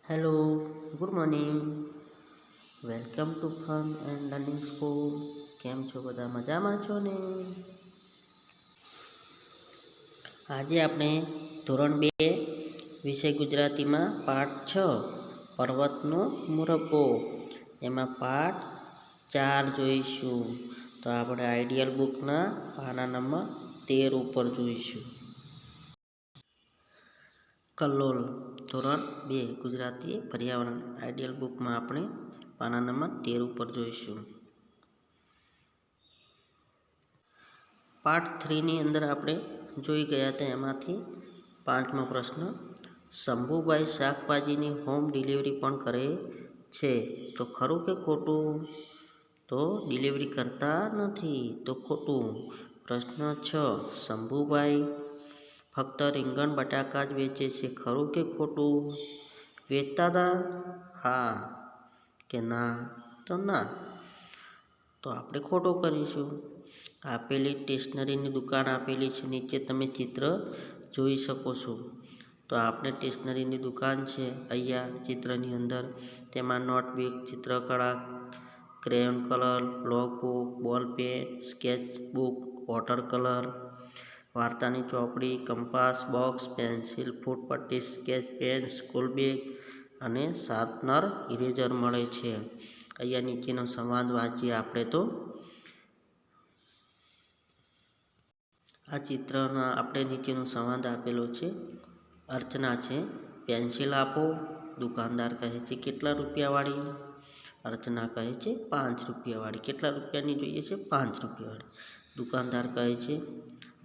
Hello, good morning. Welcome to fun and learning school. કેમ છો બધા? મજામાં છો ને? આજે આપણે ધોરણ 2 વિષય ગુજરાતીમાં પાઠ 6 પર્વતનો મુરબ્બો એમાં પાઠ 4 જોઈશું. તો આપણે આઈડિયલ બુકના પાના નંબર 13 ઉપર જોઈશું. કલ્લોલ ધોરણ 2 ગુજરાતી પર્યાવરણ આઈડિયલ બુકમાં આપણે પાના નંબર 13 ઉપર જોઈશું. પાઠ 3ની અંદર આપણે જોઈ ગયા હતા. એમાંથી 5મો પ્રશ્ન, શંભુભાઈ શાકભાજીની હોમ ડિલિવરી પણ કરે છે, તો ખરું કે ખોટું? તો ડિલિવરી કરતા નથી, તો ખોટું. પ્રશ્ન 6, શંભુભાઈ ફક્ત રીંગણ બટાકા જ વેચે છે, ખરું કે ખોટું? વેચતા હતા? હા કે ના? તો ના. તો આપણે ખોટું કરીશું. આપેલી સ્ટેશનરીની દુકાન આપેલી છે, નીચે તમે ચિત્ર જોઈ શકો છો. તો આપણે સ્ટેશનરીની દુકાન છે અહીંયા ચિત્રની અંદર. તેમાં નોટબુક, ચિત્રકળા, crayon colour, block book, ball pen, sketch book, water colour, વાર્તાની ચોપડી, કંપાસ બોક્સ, પેન્સિલ, ફૂટપટ્ટી, સ્કેચ પેન, સ્કૂલ બેગ અને શાર્પનર, ઇરેઝર મળે છે. અહીંયા નીચેનો સંવાદ વાંચીએ આપણે. તો આ ચિત્રમાં આપણે નીચેનો સંવાદ આપેલો છે. અર્ચના છે, પેન્સિલ આપો. દુકાનદાર કહે છે, કેટલા રૂપિયાવાળી? અર્ચના કહે છે, 5 રૂપિયાવાળી. કેટલા રૂપિયાની જોઈએ છે? 5 રૂપિયાવાળી. દુકાનદાર કહે છે,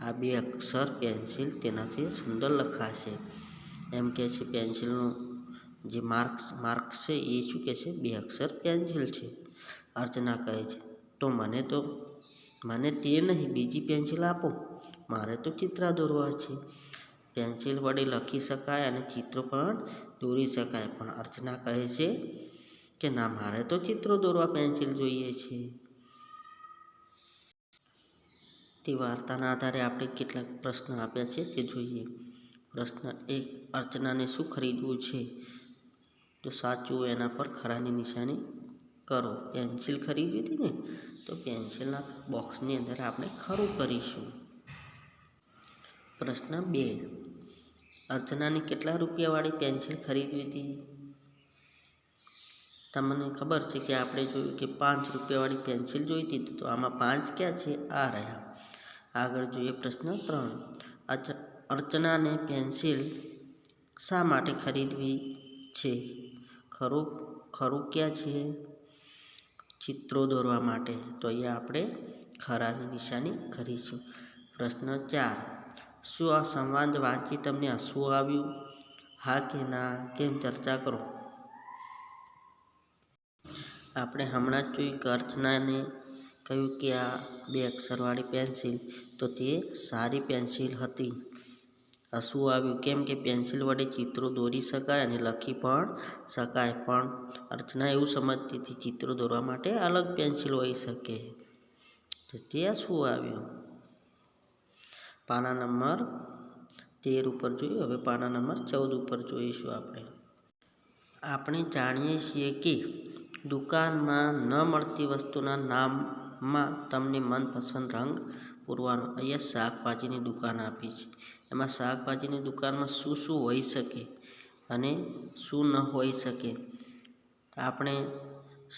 આ 2 અક્ષર પેન્સિલ તેનાથી સુંદર લખાશે. એમ કહે છે, પેન્સિલનું જે માર્ક છે એ શું કહે છે? 2 અક્ષર પેન્સિલ છે. અર્ચના કહે છે, તો મને તે નહીં, બીજી પેન્સિલ આપો. મારે તો ચિત્ર દોરવા છે. પેન્સિલ વડે લખી શકાય અને ચિત્રો પણ દોરી શકાય, પણ અર્ચના કહે છે કે ના, મારે તો ચિત્રો દોરવા પેન્સિલ જોઈએ છે. તે વાર્તાના આધારે આપણે કેટલાક પ્રશ્ન આપ્યા છે તે જોઈએ. પ્રશ્ન 1, અર્ચનાને શું ખરીદવું છે? તો સાચું, એના પર ખરાની નિશાની કરો. પેન્સિલ ખરીદવી હતી ને, તો પેન્સિલના બોક્સની અંદર આપણે ખરું કરીશું. પ્રશ્ન 2, અર્ચનાને કેટલા રૂપિયાવાળી પેન્સિલ ખરીદવી હતી? તમને ખબર છે કે આપણે જોયું કે 5 રૂપિયાવાળી પેન્સિલ જોઈતી હતી, તો આમાં 5 ક્યાં છે? આ રહ્યા. આગળ જોઈએ. પ્રશ્ન 3, અર્ચનાને પેન્સિલ શા માટે ખરીદવી છે? ખરું ક્યાં છે? ચિત્રો દોરવા માટે. તો અહીંયા આપણે ખરાની નિશાની કરીશું. પ્રશ્ન 4, શું આ સંવાદ વાંચી તમને હસવું આવ્યું? હા કે ના? કેમ? ચર્ચા કરો. આપણે હમણાં જ જોયું કે અર્ચનાને કહ્યું કે આ 2 અક્ષરવાળી પેન્સિલ, તો તે સારી પેન્સિલ હતી. હસવું આવ્યું કેમ? કે પેન્સિલ વડે ચિત્રો દોરી શકાય અને લખી પણ શકાય. પણ અર્ચના એવું સમજતી હતી ચિત્રો દોરવા માટે અલગ પેન્સિલ હોઈ શકે, તો તે હસવું આવ્યું. પાના નંબર 13 ઉપર જોયું. હવે પાના નંબર 14 ઉપર જોઈશું. આપણે જાણીએ છીએ કે દુકાનમાં ન મળતી વસ્તુના નામમાં તમને મનપસંદ રંગ પૂરવાનો. અહીંયા શાકભાજીની દુકાન આપી છે. એમાં શાકભાજીની દુકાનમાં શું શું હોઈ શકે અને શું ન હોઈ શકે? આપણે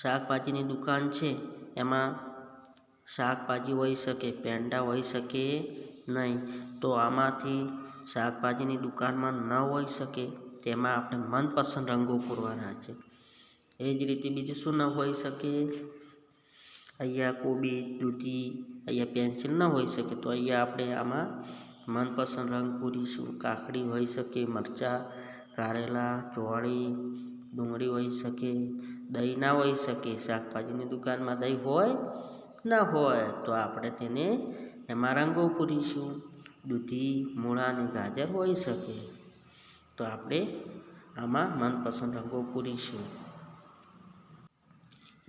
શાકભાજીની દુકાન છે, એમાં શાકભાજી હોઈ શકે, પેંડા હોઈ શકે નહીં. તો આમાંથી શાકભાજીની દુકાનમાં ન હોઈ શકે, તેમાં આપણે મનપસંદ રંગો પૂરવાના છે. એ જ રીતે બીજું શું ન હોઈ શકે? અહીંયા કોબી, દૂધી, અહીંયા પેન્સિલ ન હોઈ શકે, તો અહીંયા આપણે આમાં મનપસંદ રંગ પૂરીશું. કાકડી હોઈ શકે, મરચાં, કારેલા, ચોળી, ડુંગળી હોઈ શકે. દહીં ના હોઈ શકે. શાકભાજીની દુકાનમાં દહીં હોય ના હોય, તો આપણે તેને એમાં રંગો પૂરીશું. દૂધી, મૂળા અને ગાજર હોઈ શકે, તો આપણે આમાં મનપસંદ રંગો પૂરીશું.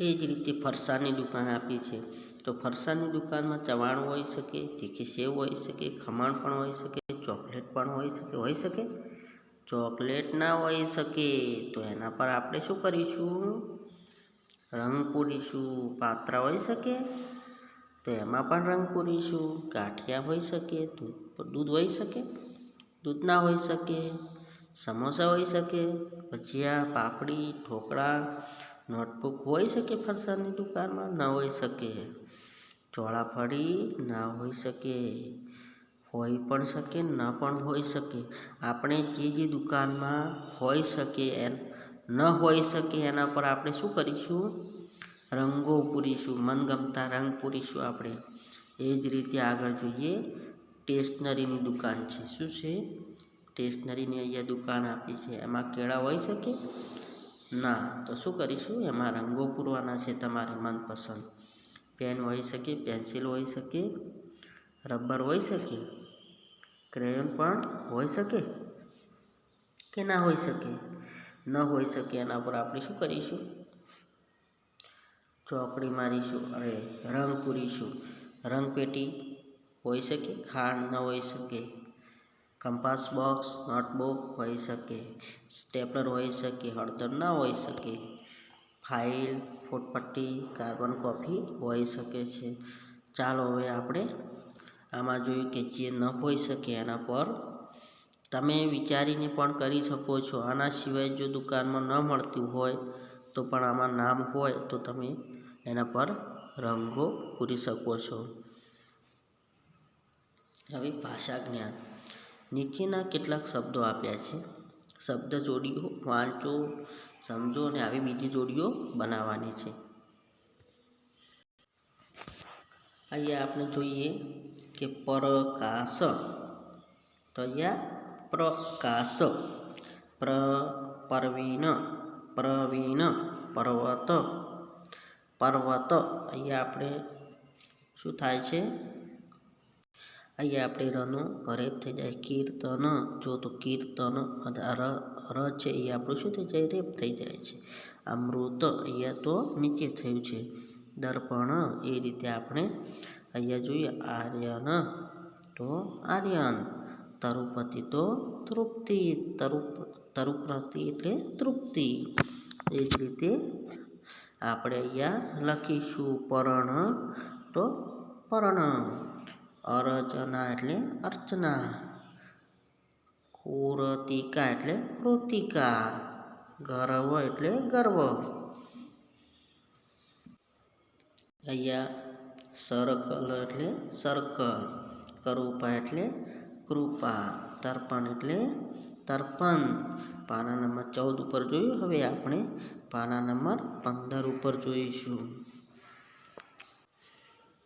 એ જ રીતે ફરસાણની દુકાન આપી છે, તો ફરસાણની દુકાનમાં ચવાણું હોઈ શકે, તીખી સેવ હોઈ શકે, ખમણ પણ હોઈ શકે, ચોકલેટ પણ હોઈ શકે. ચોકલેટ ના હોઈ શકે, તો એના પર આપણે શું કરીશું? રંગ પૂરીશું. પાત્રા હોઈ શકે, તો એમાં પણ રંગ પૂરીશું. ગાંઠિયા હોઈ શકે, દૂધ હોઈ શકે, દૂધ ના હોઈ શકે. સમોસા હોઈ શકે, ભજીયા, પાપડી, ઢોકળા, નોટબુક હોઈ શકે ફરસાણની દુકાનમાં? ન હોઈ શકે. ચોળાફળી ના હોઈ શકે, હોઈ પણ શકે, ન પણ હોઈ શકે. આપણે જે દુકાનમાં હોઈ શકે, ન હોઈ શકે એના પર આપણે શું કરીશું? રંગો પૂરીશું. મનગમતા રંગ પૂરીશું આપણે. એ જ રીતે આગળ જોઈએ, સ્ટેશનરીની દુકાન છે. શું છે? સ્ટેશનરીની અહીંયા દુકાન આપી છે. એમાં કેળા હોઈ શકે? ના. તો શું કરીશું? એમાં રંગો પૂરવાના છે તમારે મનપસંદ. પેન હોઈ શકે, પેન્સિલ હોઈ શકે, રબર હોઈ શકે, ક્રેયોન પણ હોઈ શકે કે ના હોઈ શકે? ન હોઈ શકે. એના પર આપણે શું કરીશું? ચોકડી મારીશું. રંગ પૂરીશું. રંગપેટી હોઈ શકે, ખાંડ ન હોઈ શકે. કંપાસ બોક્સ, નોટબુક હોઈ શકે. સ્ટેપલર હોઈ શકે, હળદર ના હોઈ શકે. ફાઇલ, ફૂટપટ્ટી, કાર્બન કોપી હોઈ શકે છે. ચાલો હવે આપણે આમાં જોયું કે જે ન હોઈ શકે એના પર તમે વિચારીને પણ કરી શકો છો. આના સિવાય જો દુકાનમાં ન મળતું હોય તો પણ આમાં નામ હોય તો તમે એના પર રંગો પૂરી શકો છો. હવે ભાષા જ્ઞાન. નીચેના કેટલાક શબ્દો આપ્યા છે. શબ્દ જોડીઓ વાંચો, સમજો અને આવી બીજી જોડીઓ બનાવવાની છે. અહીંયા આપણે જોઈએ કે પ્રકાશ, તો અહીંયા પ્રકાશ, પ્રવીણ, પર્વત, પર્વત. અહીંયા આપણે શું થાય છે? અહીંયા આપણે રનો રેપ થઈ જાય. કીર્તન, જો તો કીર્તન અને ર છે એ આપણું શું થઈ જાય? રેપ થઈ જાય છે. અમૃત અહીંયા તો નીચે થયું છે. દર્પણ, એ રીતે આપણે અહીંયા જોઈએ. આર્યન તો આર્યન, તરુપતિ તો તૃપ્તિ, તરુપ્રતિ એટલે તૃપ્તિ. એ જ રીતે આપણે અહીંયા લખીશું. પર્ણ તો પર્ણ, અર્ચના એટલે અર્ચના, કૃતિકા એટલે કૃતિકા, ગર્વ એટલે ગર્વ. અહીંયા સર્કલ એટલે સર્કલ, કૃપા એટલે કૃપા, તર્પણ એટલે તર્પણ. પાના નંબર 14 ઉપર જોયું. હવે આપણે પાના નંબર 15 ઉપર જોઈશું.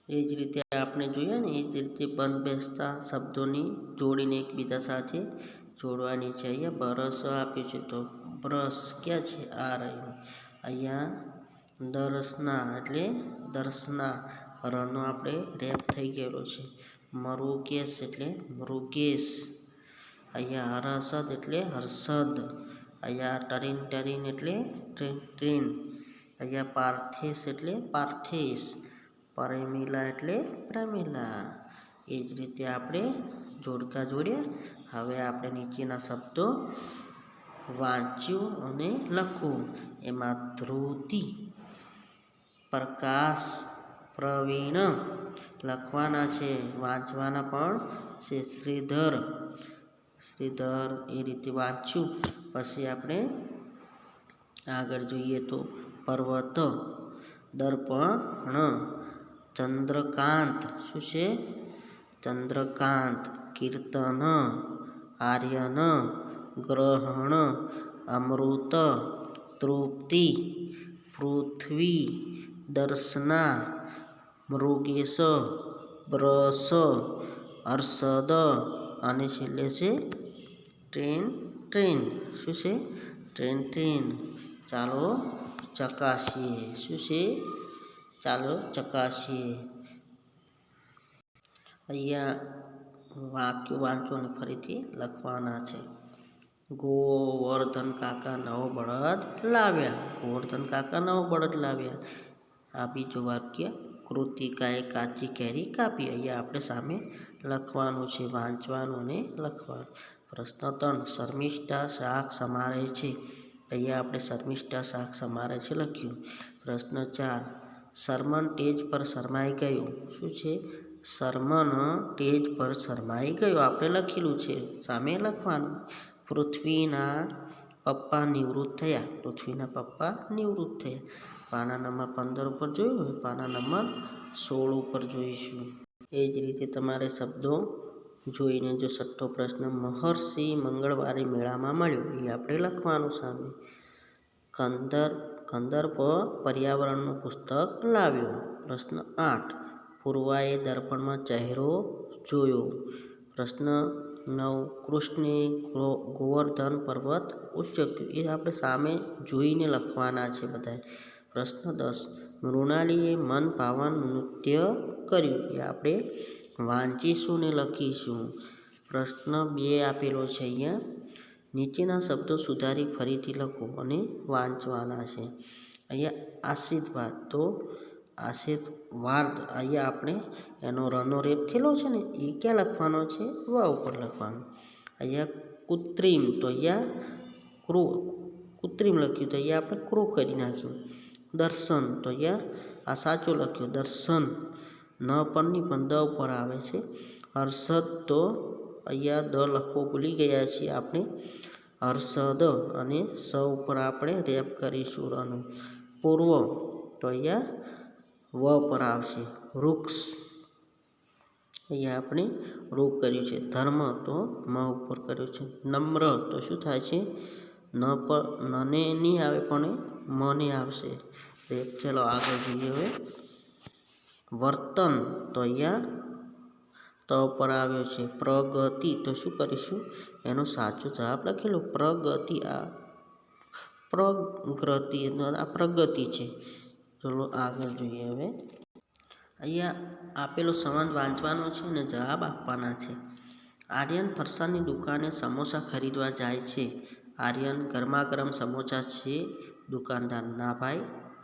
એ જ રીતે આપણે જોયા ને, એ જ રીતે બંધ બેસતા શબ્દોની જોડીને એકબીજા સાથે જોડવાની છે. અહીંયા બરસ આપ્યું છે, તો બ્રશ ક્યાં છે? આ રહ્યું. અહીંયા દર્શના એટલે દર્શના, રનો આપણે રેપ થઈ ગયેલો છે. મૃગેશ એટલે મૃગેશ. અહીંયા હર્ષદ એટલે હર્ષદ. અહીંયા ટરીન એટલે ટ્રેન. અહીંયા પાર્થેશ એટલે પાર્થેશ. પ્રેમિલા એટલે પ્રેમિલા. એ જ રીતે આપણે જોડકા જોડ્યા. હવે આપણે નીચેના શબ્દો વાંચ્યું અને લખવું. એમાં ધ્રુતિ, પ્રકાશ, પ્રવીણ લખવાના છે, વાંચવાના પણ છે. શ્રીધર એ રીતે વાંચ્યું. પછી આપણે આગળ જોઈએ તો પર્વત, દર્પણ, ચંદ્રકાંત. શું છે? ચંદ્રકાંત. કીર્તન, આર્યન, ગ્રહણ, અમૃત, તૃપ્તિ, પૃથ્વી, દર્શના, મૃગેશ, બ્રશ, હર્ષદ અને છેલ્લે છે ટ્રેન. શું છે? ટ્રેન. ચાલો ચકાસીએ. શું છે? ચાલો ચકાસીએ. અહીંયા વાક્યો વાંચો અને ફરીથી લખવાના છે. ગોવર્ધન કાકા નવો બળદ લાવ્યા. ગોવર્ધન કાકા નવો બળદ લાવ્યા. આ બીજું વાક્ય. કૃતિકાએ કાચી કેરી કાપી. અહીંયા આપણે સામે લખવાનું છે, વાંચવાનું અને લખવાનું. પ્રશ્ન 3 શર્મિષ્ઠા શાક સમારે છે. અહીંયા આપણે શર્મિષ્ઠા શાક સમારે છે લખ્યું. પ્રશ્ન 4 શરમન ટેજ પર શરમાઈ ગયો. શું છે? શરમન ટેજ પર શરમાઈ ગયો આપણે લખેલું છે, સામે લખવાનું. પૃથ્વીના પપ્પા નિવૃત્ત થયા. પૃથ્વીના પપ્પા નિવૃત્ત થયા. પાના નંબર 15 ઉપર જોયું. હવે પાના નંબર 16 ઉપર જોઈશું. એ જ રીતે તમારે શબ્દો જોઈને જો છઠ્ઠો પ્રશ્ન મહર્ષિ મંગળવારે મેળામાં મળ્યો એ આપણે લખવાનું સામે. કંદર્પ પર્યાવરણનું પુસ્તક લાવ્યો. પ્રશ્ન 8 પૂર્વાએ દર્પણમાં ચહેરો જોયો. પ્રશ્ન 9 કૃષ્ણે ગોવર્ધન પર્વત ઉચક્યું. એ આપણે સામે જોઈને લખવાના છે બધા. પ્રશ્ન 10 મૃણાલીએ મન ભાવન નૃત્ય કર્યું. એ આપણે વાંચીશું ને લખીશું. પ્રશ્ન 2 આપેલો છે અહીંયા. નીચેના શબ્દો સુધારી ફરીથી લખો અને વાંચવાના છે. અહીંયા આશીર્વાદ, તો આશીર્વાદ અહીંયા આપણે એનો રનો રેપ થયેલો છે ને એ ક્યાં લખવાનો છે? વા ઉપર લખવાનો. અહીંયા કૃત્રિમ, તો અહીંયા કૃત્રિમ લખ્યું, તો અહીંયા આપણે ક્રૂ કરી નાખ્યું. દર્શન, તો અહીંયા આ સાચું લખ્યું દર્શન, ન પર નહીં પણ દ ઉપર આવે છે. હર્ષદ, તો અહીંયા દ લખવો ભૂલી ગયા છીએ આપણે, હર્ષદ, અને સ ઉપર આપણે રેપ કરીશું રનું. પૂર્વ, તો અહીંયા વ પર આવશે. વૃક્ષ, અહીંયા આપણે રૂ કર્યું છે. ધર્મ, તો મ ઉપર કર્યું છે. નમ્ર, તો શું થાય છે? ન પર નને નહીં આવે પણ મને આવશે. ચલો આગળ જોઈએ. હવે વર્તન, તો અહીંયા ત પર આવ્યો છે. પ્રગતિ, તો શું કરીશું? એનો સાચો જવાબ લખેલો પ્રગતિ. આ પ્રગતિ, આ પ્રગતિ છે. ચલો આગળ જોઈએ. હવે અહીંયા આપેલો સંવાદ વાંચવાનો છે અને જવાબ આપવાના છે. આર્યન ફરસાણની દુકાને સમોસા ખરીદવા જાય છે. આર્યન ગરમા ગરમ સમોસા છે. દુકાનદાર ના ભાઈ,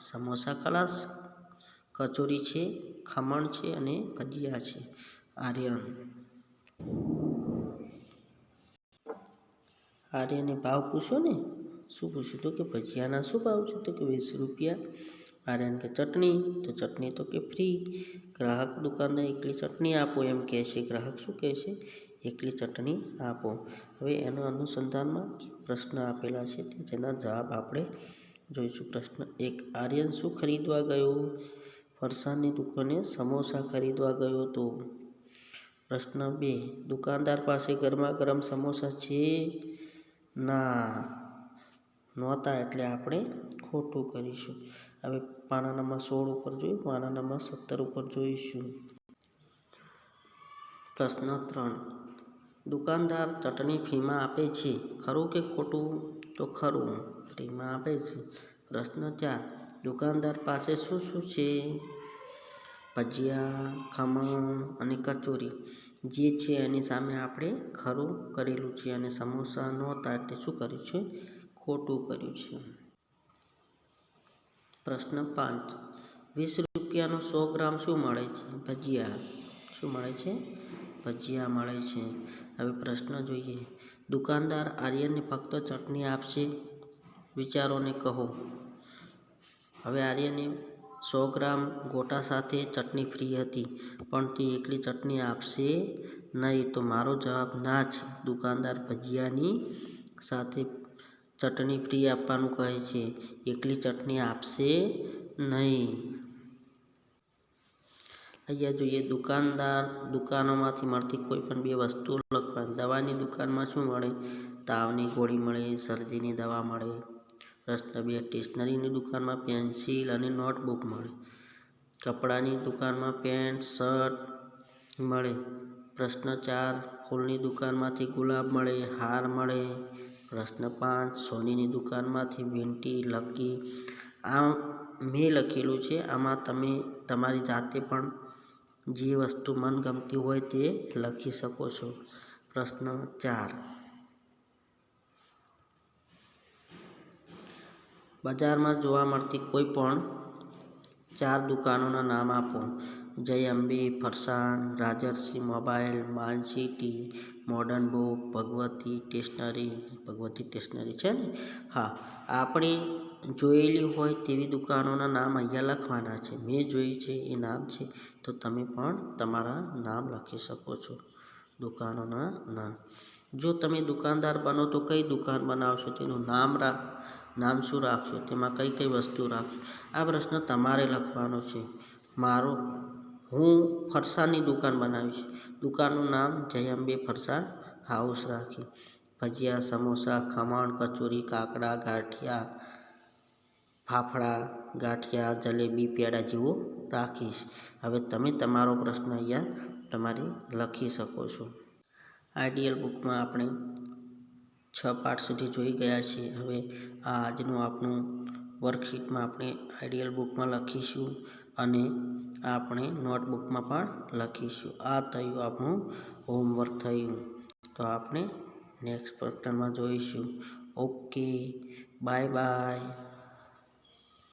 સમોસા ખલાસ, કચોરી છે, ખમણ છે અને ભજીયા છે. આર્યને ભાવ પૂછો ને, શું પૂછ્યું? તો કે ભજીયાના શું ભાવ છે? તો કે 20 રૂપિયા. આર્યન કે ચટણી, તો ચટણી તો કે ફ્રી. ગ્રાહક દુકાનદાર એકલી ચટણી આપો એમ કહે છે. ગ્રાહક શું કહે છે? એકલી ચટણી આપો. હવે એના અનુસંધાનમાં પ્રશ્ન આપેલા છે તે જેના જવાબ આપણે જોઈશું. પ્રશ્ન 1 આર્યન શું ખરીદવા ગયો? ફરસાણની દુકાને સમોસા ખરીદવા ગયો હતો. પ્રશ્ન 2 દુકાનદાર પાસે ગરમા ગરમ સમોસા છે? ના, નહોતા, એટલે આપણે ખોટું કરીશું. હવે પાના નંબર 16 ઉપર જોયું. પાના નંબર 17 ઉપર જોઈશું. પ્રશ્ન 3 દુકાનદાર ચટણી ફ્રીમાં આપે છે. ખરું કે ખોટું? તો ખરું, ફ્રીમાં આપે છે. પ્રશ્ન 4 દુકાનદાર પાસે શું શું છે? ભજીયા, ખમણ અને કચોરી. જે છે એની સામે આપણે ખરું કરેલું છે અને સમોસા નહોતા એટલે શું કર્યું છે? ખોટું કર્યું છે. પ્રશ્ન 5 20 રૂપિયાનો 100 ગ્રામ શું મળે છે? ભજીયા. શું મળે છે? ભજીયા મળે છે. હવે પ્રશ્ન જોઈએ. દુકાનદાર આર્યનને ફક્ત ચટણી આપશે? વિચારોને કહો. હવે આર્યને 100 ગ્રામ ગોટા સાથે ચટણી ફ્રી હતી, પણ તે એકલી ચટણી આપશે નહીં, તો મારો જવાબ ના છે. દુકાનદાર ભજીયાની સાથે ચટણી ફ્રી આપવાનું કહે છે, એકલી ચટણી આપશે નહીં. અહીંયા જોઈએ. દુકાનોમાંથી મળતી કોઈ પણ 2 વસ્તુ લખવાની. દવાની દુકાનમાં શું મળે? તાવની ગોળી મળે, શરદીની દવા મળે. પ્રશ્ન 2 સ્ટેશનરીની દુકાનમાં પેન્સિલ અને નોટબુક મળે. કપડાની દુકાનમાં પેન્ટ શર્ટ મળે. પ્રશ્ન 4 ફૂલની દુકાનમાંથી ગુલાબ મળે, હાર મળે. પ્રશ્ન 5 સોનીની દુકાનમાંથી વીંટી, લકી. આ મેં લખેલું છે. આમાં તમે તમારી જાતે પણ જે વસ્તુ મનગમતી હોય તે લખી શકો છો. પ્રશ્ન 4 બજારમાં જોવા મળતી કોઈ પણ 4 દુકાનોના નામ આપો. જય અંબે ફરસાણ, રાજર્ષિ મોબાઈલ, માનસિટી, મોડર્ન બુક, ભગવતી સ્ટેશનરી છે ને? હા, આપણે જોયેલી હોય તેવી દુકાનોના નામ અહીંયા લખવાના છે. મેં જોઈ છે એ નામ છે, તો તમે પણ તમારા નામ લખી શકો છો, દુકાનોના નામ. જો તમે દુકાનદાર બનો તો કઈ દુકાન બનાવશો, તેનું નામ શું રાખશો, તેમાં કઈ કઈ વસ્તુ રાખશો, આ પ્રશ્ન તમારે લખવાનો છે. હું ફરસાણની દુકાન બનાવીશ. દુકાનનું નામ જય અંબે ફરસાણ હાઉસ રાખી. ભજીયા, સમોસા, ખમણ, કચોરી, કાકડા, ગાંઠિયા, ફાફડા, ગાંઠિયા, જલેબી, પેડા જેવું રાખીશ. હવે તમે તમારો પ્રશ્ન અહીંયા તમારે લખી શકો છો. આઈડિયલ બુકમાં આપણે 6 પાઠ સુધી જોઈ ગયા છીએ. હવે આજનું આપણું વર્કશીટમાં આપણે આઈડિયલ બુકમાં લખીશું અને આપણે નોટબુકમાં પણ લખીશું. આ થયું આપણું હોમવર્ક થયું. તો આપણે નેક્સ્ટ પ્રકરણમાં જોઈશું. Okay, bye bye.